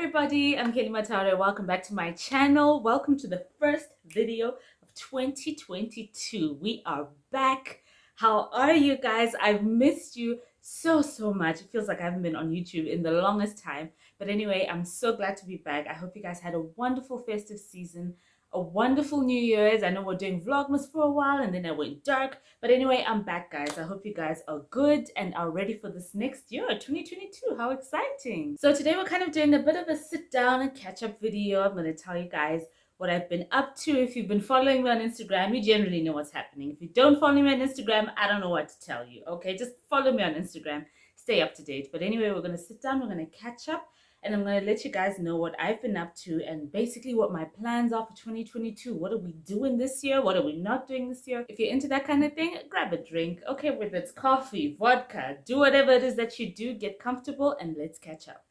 everybody, I'm Mataure. Welcome back to my channel. Welcome to the first video of 2022. We are back. How are you guys? I've missed you so much. It feels like I haven't been on YouTube in the longest time. But anyway, I'm so glad to be back. I hope you guys had a wonderful festive season, a wonderful New Year's. I know we're doing Vlogmas for a while and then I went dark. But anyway, I'm back, guys. I hope you guys are good and are ready for this next year, 2022. How exciting. So today we're kind of doing a bit of a sit down and catch up video. I'm going to tell you guys what I've been up to. If you've been following me on Instagram, you generally know what's happening. If you don't follow me on Instagram, I don't know what to tell you. Okay, just follow me on Instagram. Stay up to date. But anyway, we're going to sit down. We're going to catch up. And I'm going to let you guys know what I've been up to and basically what my plans are for 2022. What are we doing this year? What are we not doing this year? If you're into that kind of thing, grab a drink. Okay, whether it's coffee, vodka, do whatever it is that you do, get comfortable and let's catch up.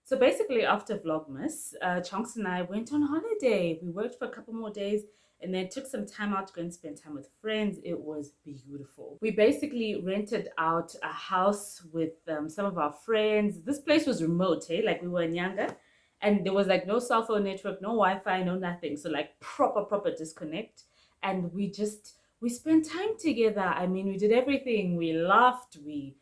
So basically after Vlogmas, Chunks and I went on holiday. We worked for a couple more days and then took some time out to go and spend time with friends. It was beautiful. We basically rented out a house with some of our friends. This place was remote, hey? Like we were in Nyanga and there was like no cell phone network, no Wi-Fi, no nothing. So like proper disconnect. And we spent time together. I mean, we did everything. We laughed, we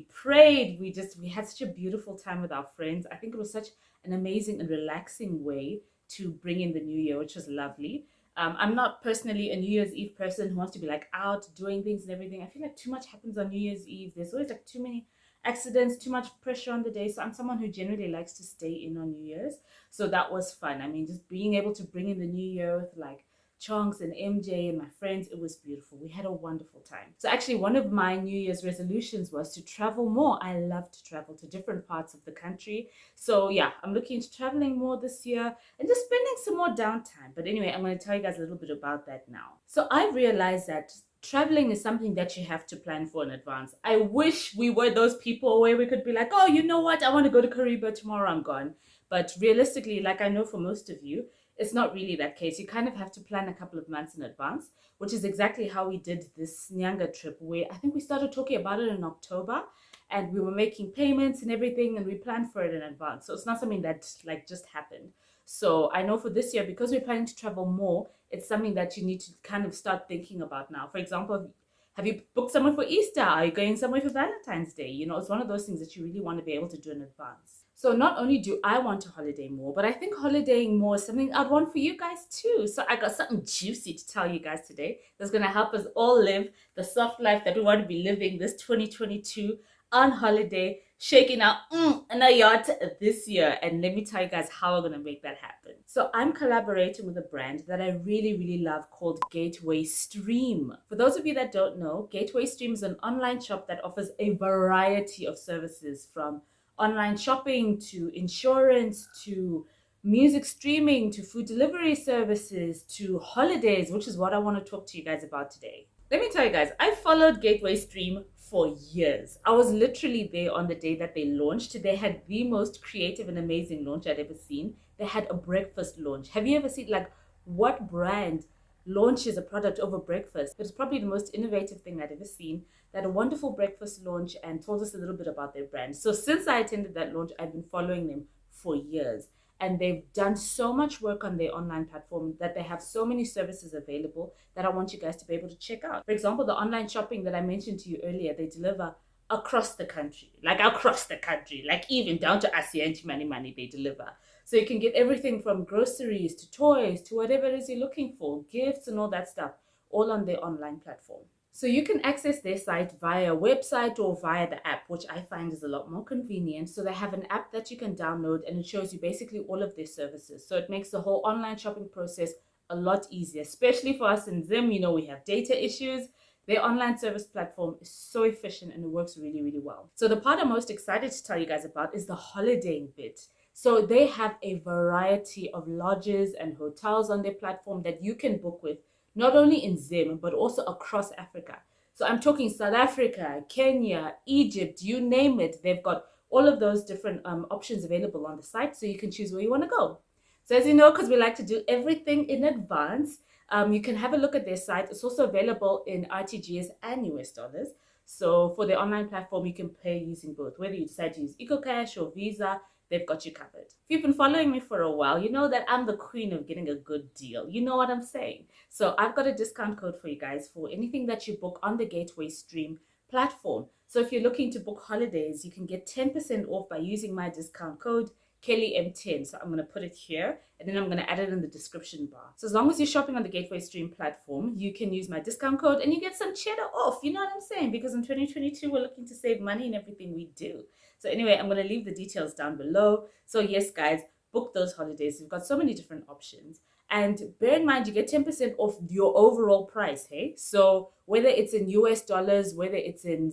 prayed, we had such a beautiful time with our friends. I think it was such an amazing and relaxing way to bring in the new year, which was lovely. I'm not personally a New Year's Eve person who wants to be like out doing things and everything. I feel like too much happens on New Year's Eve. There's always like too many accidents, too much pressure on the day. So I'm someone who generally likes to stay in on New Year's. So that was fun. I mean, just being able to bring in the new year with like Chunks and MJ and my friends, it was beautiful. We had a wonderful time. So actually one of my New Year's resolutions was to travel more. I love to travel to different parts of the country. So yeah, I'm looking into traveling more this year and just spending some more downtime. But anyway, I'm going to tell you guys a little bit about that now. So I realized that traveling is something that you have to plan for in advance. I wish we were those people where we could be like, oh, you know what? I want to go to Kariba tomorrow, I'm gone. But realistically, like I know for most of you, it's not really that case. You kind of have to plan a couple of months in advance, which is exactly how we did this Nyanga trip, where I think we started talking about it in October and we were making payments and everything and we planned for it in advance. So it's not something that like just happened. So I know for this year, because we're planning to travel more, it's something that you need to kind of start thinking about now. For example, have you booked somewhere for Easter? Are you going somewhere for Valentine's Day? You know, it's one of those things that you really want to be able to do in advance. So not only do I want to holiday more, but I think holidaying more is something I'd want for you guys too. So I got something juicy to tell you guys today that's going to help us all live the soft life that we want to be living this 2022 on holiday, shaking out in a yacht this year. And let me tell you guys how we're going to make that happen. So I'm collaborating with a brand that I really love called Gateway Stream. For those of you that don't know, Gateway Stream is an online shop that offers a variety of services, from online shopping to insurance to music streaming to food delivery services to holidays, which is what I want to talk to you guys about today. Let me tell you guys, I followed Gateway Stream for years. I was literally there on the day that they launched. They had the most creative and amazing launch I'd ever seen. They had a breakfast launch. Have you ever seen, like, what brand launches a product over breakfast? It's probably the most innovative thing I'd ever seen. They had a wonderful breakfast launch and told us a little bit about their brand. So since I attended that launch, I've been following them for years. And they've done so much work on their online platform that they have so many services available that I want you guys to be able to check out. For example, the online shopping that I mentioned to you earlier, they deliver across the country, like even down to Asia and Chimanimani, they deliver. So you can get everything from groceries to toys to whatever it is you're looking for, gifts and all that stuff, all on their online platform. So you can access their site via website or via the app, which I find is a lot more convenient. So they have an app that you can download and it shows you basically all of their services. So it makes the whole online shopping process a lot easier, especially for us in Zim. You know, we have data issues. Their online service platform is so efficient and it works really well. So the part I'm most excited to tell you guys about is the holidaying bit. So they have a variety of lodges and hotels on their platform that you can book with, not only in Zim, but also across Africa. So I'm talking South Africa, Kenya, Egypt, you name it. They've got all of those different options available on the site, so you can choose where you want to go. So as you know, because we like to do everything in advance, You can have a look at their site. It's also available in RTGS and US dollars. So for their online platform, you can pay using both. Whether you decide to use EcoCash or Visa, they've got you covered. If you've been following me for a while, you know that I'm the queen of getting a good deal. You know what I'm saying? So I've got a discount code for you guys for anything that you book on the Gateway Stream platform. So if you're looking to book holidays, you can get 10% off by using my discount code KellyM10. So I'm going to put it here and then I'm going to add it in the description bar. So as long as you're shopping on the Gateway Stream platform, you can use my discount code and you get some cheddar off. You know what I'm saying? Because in 2022, we're looking to save money in everything we do. So anyway, I'm going to leave the details down below. So yes, guys, book those holidays. We've got so many different options. And bear in mind, you get 10% off your overall price, hey? So whether it's in US dollars, whether it's in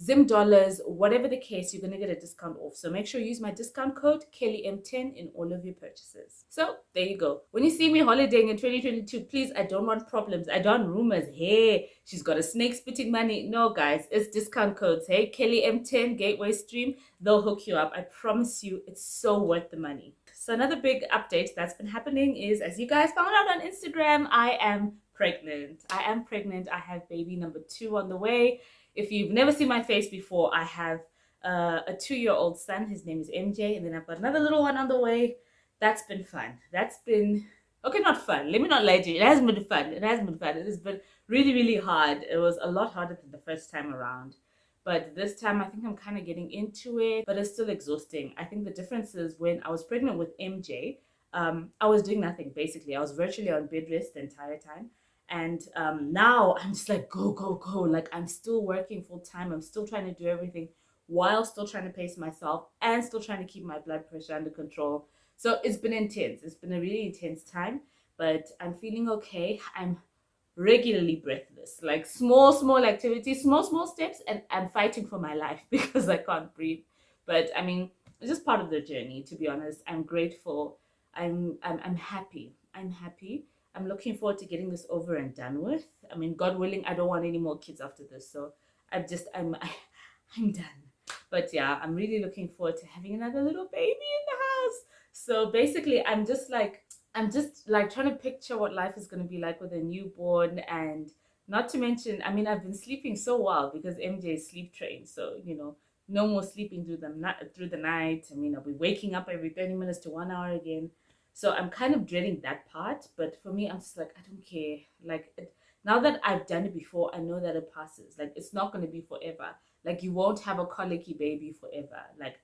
Zim dollars, whatever the case, you're going to get a discount off. So make sure you use my discount code KellyM10 in all of your purchases. So there you go. When you see me holidaying in 2022, please, I don't want problems. I don't want rumors. Hey, she's got a snake spitting money. No, guys, it's discount codes. Hey, KellyM10, Gateway Stream, they'll hook you up. I promise you, it's so worth the money. So another big update that's been happening is, as you guys found out on Instagram, I am pregnant. I am pregnant. I have baby number 2 on the way. If you've never seen my face before, I have a 2-year-old son. His name is MJ. And then I've got another little one on the way. That's been fun. That's been, okay, not fun. Let me not lie to you. It hasn't been fun. It hasn't been fun. It has been really, really hard. It was a lot harder than the first time around. But this time, I think I'm kind of getting into it, but it's still exhausting. I think the difference is when I was pregnant with MJ, I was doing nothing, basically. I was virtually on bed rest the entire time. And now I'm just like, go, go, go. Like, I'm still working full time. I'm still trying to do everything while still trying to pace myself and still trying to keep my blood pressure under control. So it's been intense. It's been a really intense time, but I'm feeling okay. I'm regularly breathless, like small activities, small steps, and I'm fighting for my life because I can't breathe. But I mean, it's just part of the journey, to be honest. I'm grateful. I'm happy. I'm happy. I'm looking forward to getting this over and done with. I mean, God willing, I don't want any more kids after this. So I'm done. But yeah, I'm really looking forward to having another little baby in the house. So basically, I'm just like trying to picture what life is going to be like with a newborn. And not to mention, I mean, I've been sleeping so well because MJ is sleep trained. So, you know, no more sleeping through the night. I mean, I'll be waking up every 30 minutes to 1 hour again. So I'm kind of dreading that part. But for me, I'm just like, I don't care. Like, now that I've done it before, I know that it passes. Like, it's not going to be forever. Like, you won't have a colicky baby forever. Like,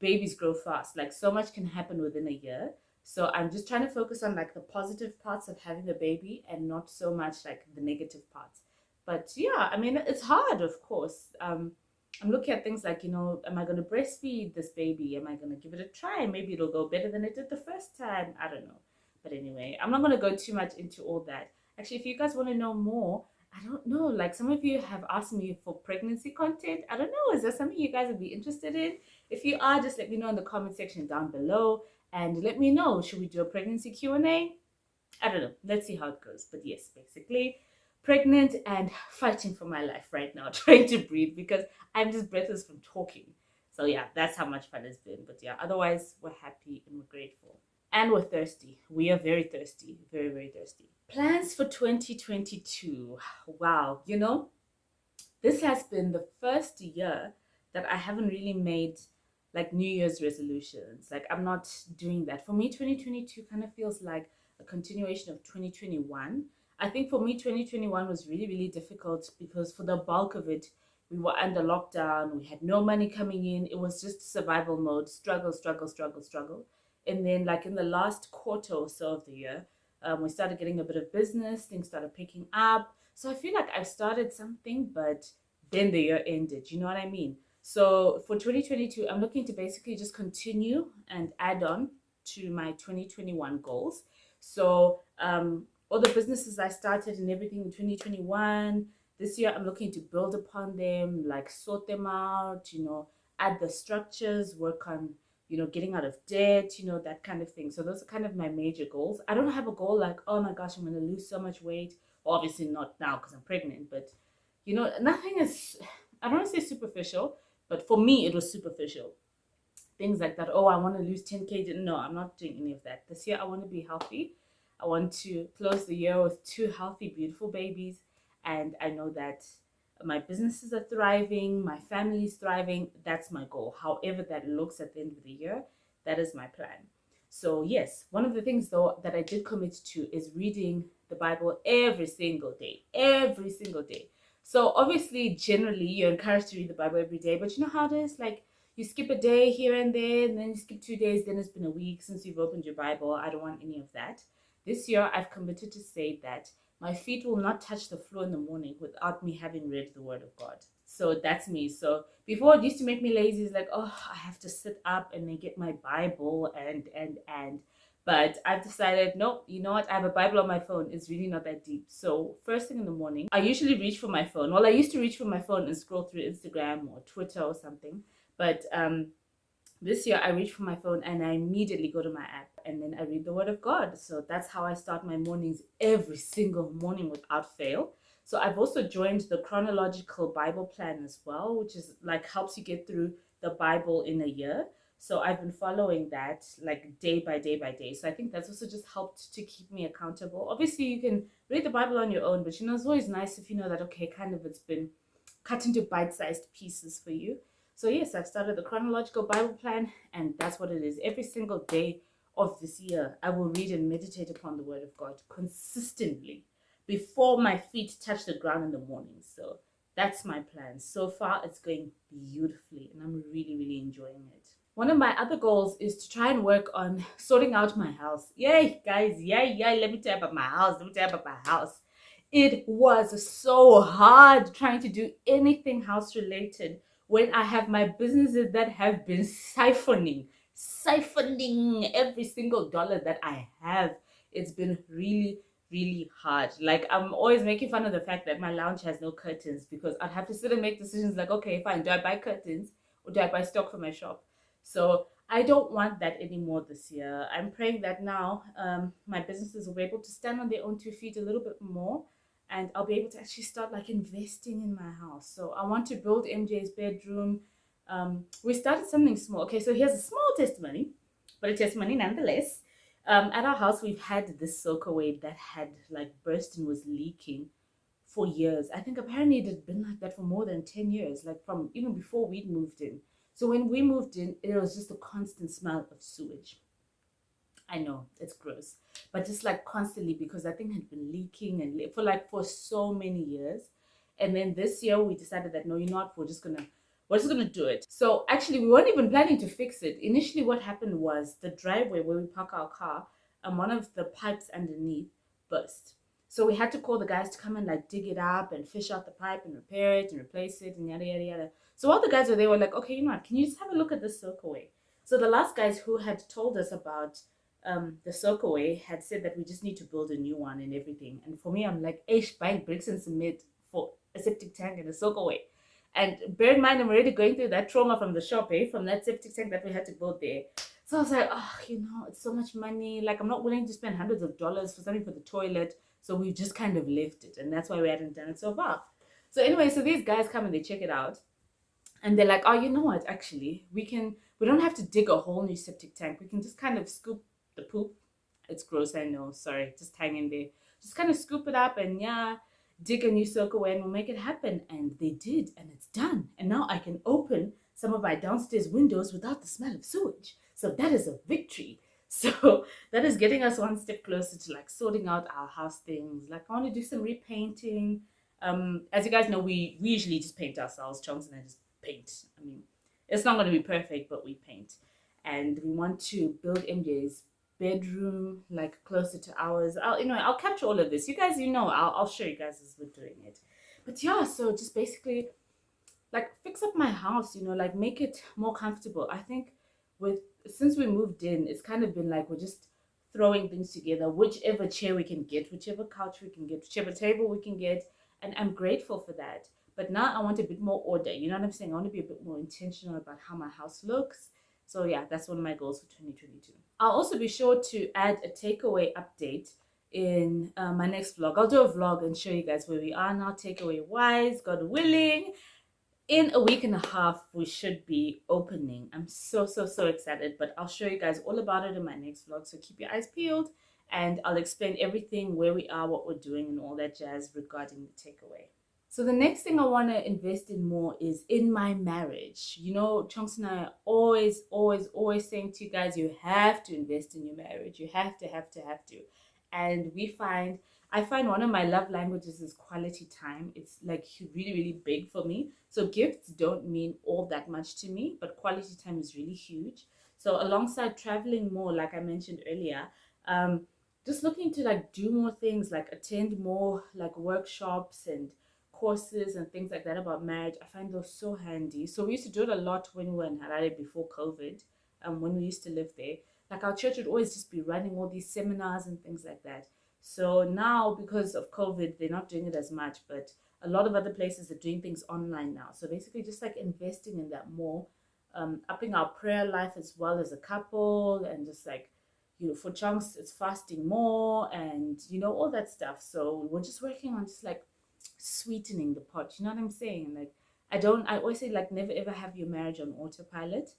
babies grow fast. Like, so much can happen within a year. So I'm just trying to focus on like the positive parts of having a baby and not so much like the negative parts. But yeah, I mean, it's hard, of course. I'm looking at things like, you know, am I going to breastfeed this baby? Am I going to give it a try? Maybe it'll go better than it did the first time. I don't know. But anyway, I'm not going to go too much into all that. Actually, if you guys want to know more, I don't know. Like, some of you have asked me for pregnancy content. I don't know. Is there something you guys would be interested in? If you are, just let me know in the comment section down below. And let me know, should we do a pregnancy Q&A? I don't know. Let's see how it goes. But yes, basically, pregnant and fighting for my life right now, trying to breathe because I'm just breathless from talking. So yeah, that's how much fun it's been. But yeah, otherwise, we're happy and we're grateful. And we're thirsty. We are very thirsty. Very, very thirsty. Plans for 2022. Wow. You know, this has been the first year that I haven't really made like New Year's resolutions. Like, I'm not doing that. For me, 2022 kind of feels like a continuation of 2021. I think for me, 2021 was really, really difficult because for the bulk of it, we were under lockdown. We had no money coming in. It was just survival mode, struggle. And then like in the last quarter or so of the year, we started getting a bit of business. Things started picking up. So I feel like I've started something, but then the year ended. You know what I mean? So for 2022, I'm looking to basically just continue and add on to my 2021 goals. So all the businesses I started and everything in 2021, this year I'm looking to build upon them, like sort them out, you know, add the structures, work on, you know, getting out of debt, you know, that kind of thing. So those are kind of my major goals. I don't have a goal like, oh my gosh, I'm going to lose so much weight. Obviously not now because I'm pregnant, but, you know, nothing is, I don't want to say superficial, but for me, it was superficial. Things like that. Oh, I want to lose 10 kg. No, I'm not doing any of that. This year, I want to be healthy. I want to close the year with 2 healthy, beautiful babies. And I know that my businesses are thriving, my family is thriving. That's my goal. However that looks at the end of the year, that is my plan. So yes, one of the things though that I did commit to is reading the Bible every single day. Every single day. So obviously, generally, you're encouraged to read the Bible every day, but you know how it is? Like, you skip a day here and there, and then you skip 2 days, then it's been a week since you've opened your Bible. I don't want any of that. This year, I've committed to say that my feet will not touch the floor in the morning without me having read the Word of God. So that's me. So before it used to make me lazy. It's like, oh, I have to sit up and then get my Bible and. But I've decided, nope, you know what? I have a Bible on my phone. It's really not that deep. So first thing in the morning, I usually reach for my phone. Well, I used to reach for my phone and scroll through Instagram or Twitter or something. But this year I reach for my phone and I immediately go to my app and then I read the Word of God. So that's how I start my mornings every single morning without fail. So I've also joined the chronological Bible plan as well, which is like helps you get through the Bible in a year. So I've been following that like day by day by day. So I think that's also just helped to keep me accountable. Obviously, you can read the Bible on your own, but you know, it's always nice if you know that, okay, kind of it's been cut into bite-sized pieces for you. So yes, I've started the chronological Bible plan, and that's what it is. Every single day of this year, I will read and meditate upon the Word of God consistently before my feet touch the ground in the morning. So that's my plan. So far, it's going beautifully, and I'm really, really enjoying it. One of my other goals is to try and work on sorting out my house. Yay, guys, yay, yay. Let me tell you about my house. Let me tell you about my house. It was so hard trying to do anything house related when I have my businesses that have been siphoning every single dollar that I have. It's been really, really hard. Like, I'm always making fun of the fact that my lounge has no curtains because I'd have to sit and make decisions like, okay, fine, do I buy curtains or do I buy stock for my shop? So I don't want that anymore this year. I'm praying that now my businesses will be able to stand on their own 2 feet a little bit more, and I'll be able to actually start like investing in my house. So I want to build MJ's bedroom. We started something small. Okay, so here's a small testimony, but a testimony nonetheless. At our house, we've had this soakaway that had like burst and was leaking for years. I think apparently it had been like that for more than 10 years, like from even before we'd moved in. So when we moved in, it was just a constant smell of sewage. I know it's gross, but just like constantly because that thing had been leaking and for so many years. And then this year we decided that no, you know what, we're just gonna do it. So actually we weren't even planning to fix it. Initially what happened was the driveway where we park our car, one of the pipes underneath burst. So we had to call the guys to come and like dig it up and fish out the pipe and repair it and replace it and yada yada yada. So while the guys were there, were like, okay, you know what, can you just have a look at this soakaway? So the last guys who had told us about the soakaway had said that we just need to build a new one and everything. And for me, I'm like, buying bricks and cement for a septic tank and a soakaway. And bear in mind, I'm already going through that trauma from the shop, from that septic tank that we had to build there. So I was like, oh, it's so much money. Like, I'm not willing to spend hundreds of dollars for something for the toilet. So we just kind of left it. And that's why we hadn't done it so far. So anyway, so these guys come and they check it out. And they're like, oh, you know what? Actually, we don't have to dig a whole new septic tank. We can just kind of scoop the poop. It's gross, I know. Sorry, just hang in there. Just kind of scoop it up and dig a new soakaway and we'll make it happen. And they did, and it's done. And now I can open some of my downstairs windows without the smell of sewage. So that is a victory. So that is getting us one step closer to like sorting out our house things. Like I want to do some repainting. As you guys know, we usually just paint ourselves. Chunks and I just paint. I mean, it's not going to be perfect, but we paint. And we want to build MJ's bedroom like closer to ours. I'll capture all of this. You guys, I'll show you guys as we're doing it. But yeah, so just basically like fix up my house, like make it more comfortable. I think since we moved in, it's kind of been like we're just throwing things together, whichever chair we can get, whichever couch we can get, whichever table we can get, and I'm grateful for that. But now I want a bit more order. You know what I'm saying? I want to be a bit more intentional about how my house looks. So yeah, that's one of my goals for 2022. I'll also be sure to add a takeaway update in my next vlog. I'll do a vlog and show you guys where we are now, takeaway wise, God willing. In a week and a half, we should be opening. I'm so excited, but I'll show you guys all about it in my next vlog. So keep your eyes peeled and I'll explain everything, where we are, what we're doing, and all that jazz regarding the takeaway. So the next thing I want to invest in more is in my marriage. You know, Chunks and I are always saying to you guys, you have to invest in your marriage. You have to. And I find one of my love languages is quality time. It's like really big for me. So gifts don't mean all that much to me, but quality time is really huge. So alongside traveling more, like I mentioned earlier, just looking to like do more things, like attend more like workshops and courses and things like that about marriage. I find those so handy. So we used to do it a lot when we were in Harare before COVID, when we used to live there. Like our church would always just be running all these seminars and things like that. So now, because of COVID, they're not doing it as much, but a lot of other places are doing things online now. So basically, just like investing in that more, upping our prayer life as well as a couple, and just like, you know, for Chunks, it's fasting more and, you know, all that stuff. So we're just working on just like sweetening the pot. You know what I'm saying? Like, I always say, like, never ever have your marriage on autopilot.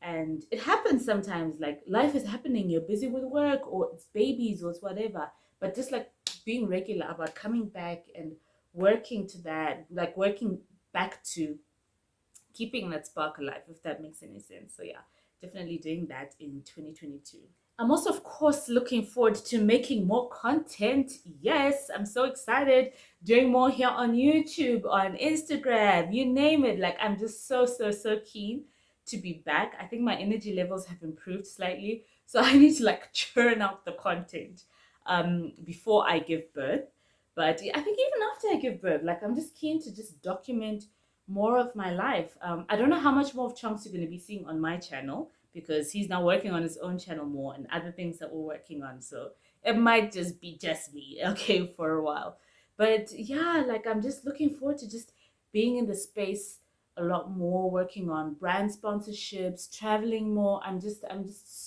And it happens sometimes, like life is happening, you're busy with work or it's babies or it's whatever, but just like being regular about coming back and working to that, like working back to keeping that spark alive, if that makes any sense. So yeah, definitely doing that in 2022. I'm also, of course, looking forward to making more content. Yes, I'm so excited. Doing more here on YouTube, on Instagram, you name it. Like, I'm just so keen to be back. I think my energy levels have improved slightly. So I need to like churn out the content before I give birth. But I think even after I give birth, like I'm just keen to just document more of my life. I don't know how much more of Chunks you're going to be seeing on my channel, because he's now working on his own channel more and other things that we're working on. So it might just be just me, okay, for a while. But yeah, like I'm just looking forward to just being in the space a lot more, working on brand sponsorships, traveling more. I'm just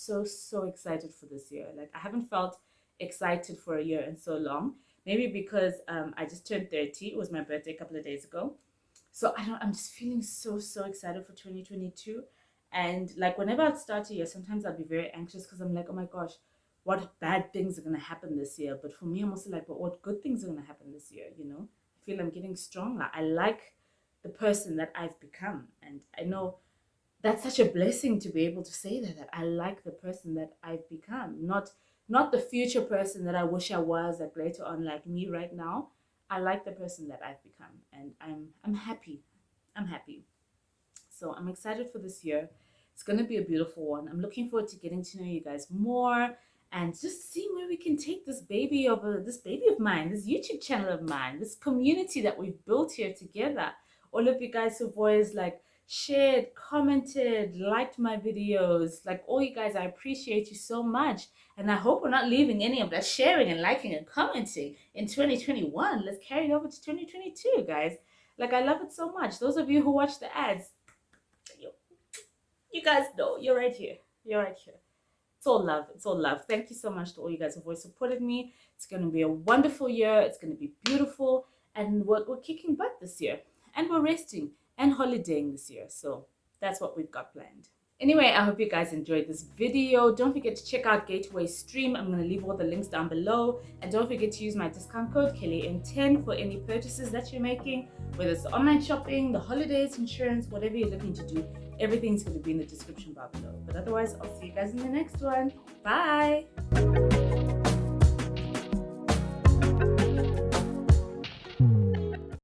so excited for this year. Like I haven't felt excited for a year in so long. Maybe because I just turned 30. It was my birthday a couple of days ago. So I'm just feeling so excited for 2022. And like whenever I'd start a year, sometimes I'd be very anxious because I'm like, oh my gosh, what bad things are gonna happen this year? But for me, I'm also like, but what good things are gonna happen this year? You know, I feel I'm getting stronger. I like the person that I've become, and I know that's such a blessing to be able to say that I like the person that I've become, not the future person that I wish I was, like later on, like me right now. I like the person that I've become, and I'm happy. I'm happy. So I'm excited for this year. It's going to be a beautiful one. I'm looking forward to getting to know you guys more and just seeing where we can take this baby of mine, this YouTube channel of mine, this community that we've built here together. All of you guys who've always like shared, commented, liked my videos, like all you guys, I appreciate you so much. And I hope we're not leaving any of that sharing and liking and commenting in 2021. Let's carry it over to 2022, guys. Like I love it so much. Those of you who watch the ads, you guys know you're right here. You're right here. It's all love. It's all love. Thank you so much to all you guys who've always supported me. It's going to be a wonderful year. It's going to be beautiful. And we're kicking butt this year. And we're resting and holidaying this year. So that's what we've got planned. Anyway, I hope you guys enjoyed this video. Don't forget to check out Gateway Stream. I'm going to leave all the links down below. And don't forget to use my discount code KELLYN10 for any purchases that you're making, whether it's online shopping, the holidays, insurance, whatever you're looking to do. Everything's going to be in the description bar below. But otherwise, I'll see you guys in the next one. Bye!